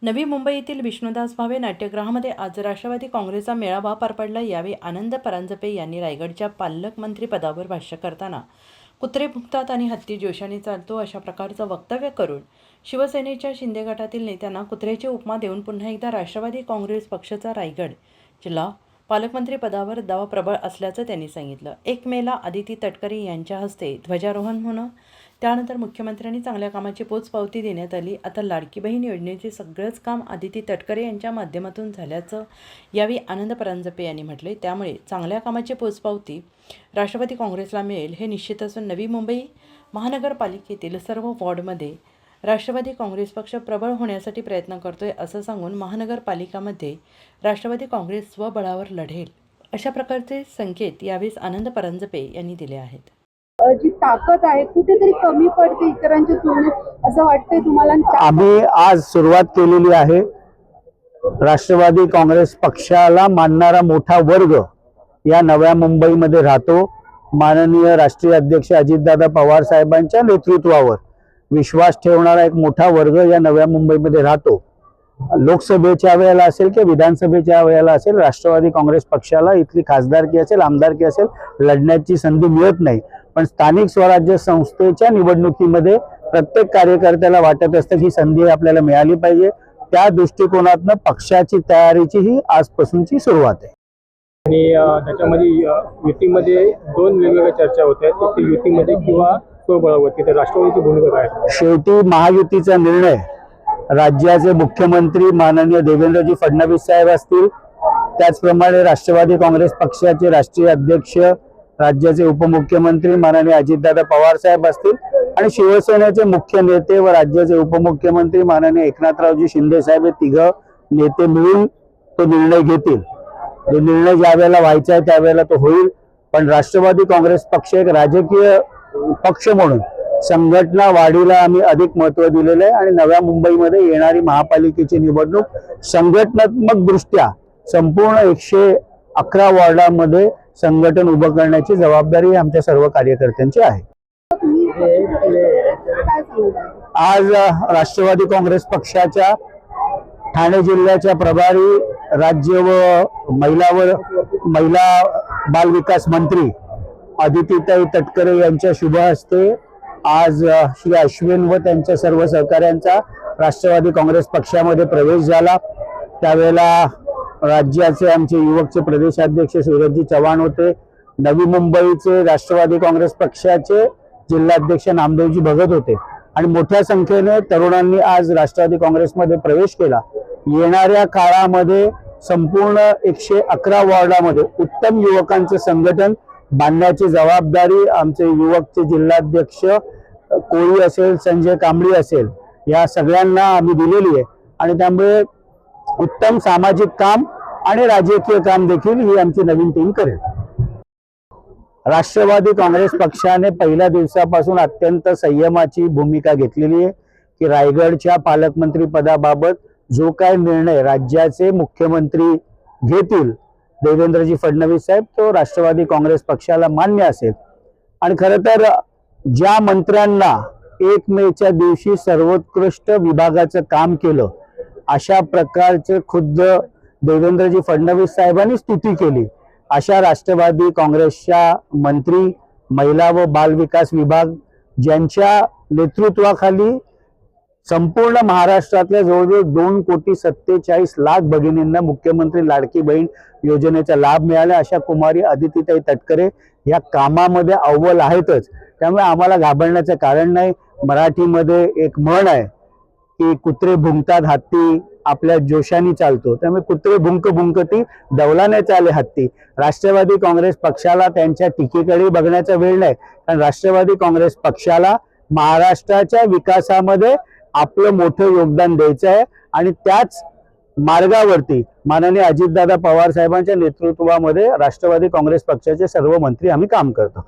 नवी मुंबईतील विष्णुदास भावे नाट्यगृहामध्ये आज राष्ट्रवादी काँग्रेसचा मेळावा पार पडला। यावेळी आनंद परांजपे यांनी रायगडच्या पालकमंत्रीपदावर भाष्य करताना कुत्रे भुंकतात आणि हत्ती जोशाने चालतो अशा प्रकारचं वक्तव्य करून शिवसेनेच्या शिंदे गटातील नेत्यांना कुत्र्याची उपमा देऊन पुन्हा एकदा राष्ट्रवादी काँग्रेस पक्षाचा रायगड जिल्हा पालकमंत्रीपदावर दावा प्रबळ असल्याचं त्यांनी सांगितलं। 1 मेला आदिती तटकरे यांच्या हस्ते ध्वजारोहण होणं, त्यानंतर मुख्यमंत्र्यांनी चांगल्या कामाची पोचपावती देण्यात आली। आता लाडकी बहीण योजनेचे सगळंच काम आदिती तटकरे यांच्या माध्यमातून झाल्याचं यावेळी आनंद परांजपे यांनी म्हटले। त्यामुळे चांगल्या कामाची पोचपावती राष्ट्रवादी काँग्रेसला मिळेल हे निश्चित असून नवी मुंबई महानगरपालिकेतील सर्व वॉर्डमध्ये राष्ट्रवादी काँग्रेस पक्ष प्रबळ होण्यासाठी प्रयत्न करतोय असं सांगून महानगरपालिकामध्ये राष्ट्रवादी काँग्रेस स्वबळावर लढेल अशा प्रकारचे संकेत यावेळी आनंद परांजपे यांनी दिले आहेत। जी ताकद आहे कुठेतरी कमी पडते इतरांच्या तुलनेत असं वाटतंय तुम्हाला? आम्ही आज सुरुवात केलेली आहे। राष्ट्रवादी काँग्रेस पक्षाला मानणारा मोठा वर्ग या नव्या मुंबईमध्ये राहतो। माननीय राष्ट्रीय अध्यक्ष अजितदादा पवार साहेबांच्या नेतृत्वावर विश्वास ठेवणारा एक मोठा वर्ग या नव्या मुंबईमध्ये राहतो। लोकसभेच्या वेळेला असेल किंवा विधानसभेच्या वेळेला असेल, राष्ट्रवादी काँग्रेस पक्षाला इथली खासदारकी असेल, आमदारकी असेल, लढण्याची संधी मिळत नाही। पण स्थानिक स्वराज्य संस्थेच्या निवडणुकीमध्ये प्रत्येक कार्यकर्त्याला वाटत असतं की संधी आपल्याला मिळाली पाहिजे। त्या दृष्टिकोनातून पक्षाची तयारीची ही आजपासूनची सुरुवात आहे। आणि त्याच्यामध्ये युतीमध्ये 2 वेगवेगळ्या चर्चा होत्या, एक युतीमध्ये किंवा स्वबळावरती, तर राष्ट्रवादीची भूमिका काय? शेवटी महायुतीचा निर्णय राज्याचे मुख्यमंत्री माननीय देवेंद्रजी फडणवीस साहेब असतील, त्याचप्रमाणे राष्ट्रवादी काँग्रेस पक्षाचे राष्ट्रीय अध्यक्ष राज्याचे उपमुख्यमंत्री माननीय अजितदादा पवार साहेब असतील आणि शिवसेनेचे मुख्य नेते व राज्याचे उपमुख्यमंत्री माननीय एकनाथरावजी शिंदे साहेब हे 3 नेते मिळून तो निर्णय घेतील। जो निर्णय ज्या वेळेला व्हायचा आहे त्यावेळेला तो होईल। पण राष्ट्रवादी काँग्रेस पक्ष एक राजकीय पक्ष म्हणून संघटना वाढीला आम्ही अधिक महत्त्व दिलेले आहे आणि नव्या मुंबईमध्ये येणारी महापालिकेची निवडणूक संघटनात्मक दृष्ट्या संपूर्ण 111 वॉर्डामध्ये संघटन उभं करण्याची जबाबदारी आमच्या सर्व कार्यकर्त्यांची आहे। आज राष्ट्रवादी काँग्रेस पक्षाच्या ठाणे जिल्ह्याच्या प्रभारी राज्य व महिला बाल विकास मंत्री आदितीताई तटकरे यांच्या शुभ हस्ते आज श्री अश्विन व त्यांच्या सर्व सहकाऱ्यांचा राष्ट्रवादी काँग्रेस पक्षामध्ये प्रवेश झाला। त्यावेळेला राज्याचे आमचे युवकचे प्रदेशाध्यक्ष सूरजजी चव्हाण होते, नवी मुंबईचे राष्ट्रवादी काँग्रेस पक्षाचे जिल्हाध्यक्ष नामदेवजी भगत होते आणि मोठ्या संख्येने तरुणांनी आज राष्ट्रवादी काँग्रेसमध्ये प्रवेश केला। येणाऱ्या काळामध्ये संपूर्ण 111 वॉर्डामध्ये उत्तम युवकांचे संघटन बांधण्याची जबाबदारी आमचे युवकचे जिल्हाध्यक्ष कोळी असेल, संजय कांबळी असेल, या सगळ्यांना आम्ही दिलेली आहे आणि त्यामुळे उत्तम सामाजिक काम आणि राजकीय काम देखील ही आमची नवीन टीम करेल। राष्ट्रवादी काँग्रेस पक्षाने पहिल्या दिवसापासून अत्यंत संयमाची भूमिका घेतलेली आहे की रायगडच्या पालकमंत्री पदाबाबत जो काय निर्णय राज्याचे मुख्यमंत्री घेतील देवेंद्रजी फडणवीस साहेब, तो राष्ट्रवादी काँग्रेस पक्षाला मान्य असेल। आणि खरं तर ज्या मंत्र्यांना 1 मेच्या दिवशी सर्वोत्कृष्ट विभागाचं काम केलं अशा प्रकारचे खुद्द देवेंद्रजी फडणवीस साहेबांनी स्तुती केली अशा राष्ट्रवादी काँग्रेसच्या मंत्री महिला व बाल विकास विभाग ज्यांच्या नेतृत्वाखाली संपूर्ण महाराष्ट्रातल्या जवळजवळ 2,47,00,000 भगिनींना मुख्यमंत्री लाडकी बहीण योजनेचा लाभ मिळाला अशा कुमारी आदितीताई तटकरे या कामामध्ये अव्वल आहेतच। त्यामुळे आम्हाला घाबरण्याचं कारण नाही। मराठीमध्ये एक म्हण आहे की कुत्रे भुंकतात, हत्ती आपल्या जोशाने चालतो। त्यामुळे कुत्रे भुंक भुंकती, दौलाने चाले हत्ती। राष्ट्रवादी काँग्रेस पक्षाला त्यांच्या टीकेकडे बघण्याचा वेळ नाही, कारण राष्ट्रवादी काँग्रेस पक्षाला महाराष्ट्राच्या विकासामध्ये आपलं मोठं योगदान द्यायचं आहे आणि त्याच मार्गावरती माननीय अजितदादा पवार साहेबांच्या नेतृत्वामध्ये राष्ट्रवादी काँग्रेस पक्षाचे सर्व मंत्री आम्ही काम करतो।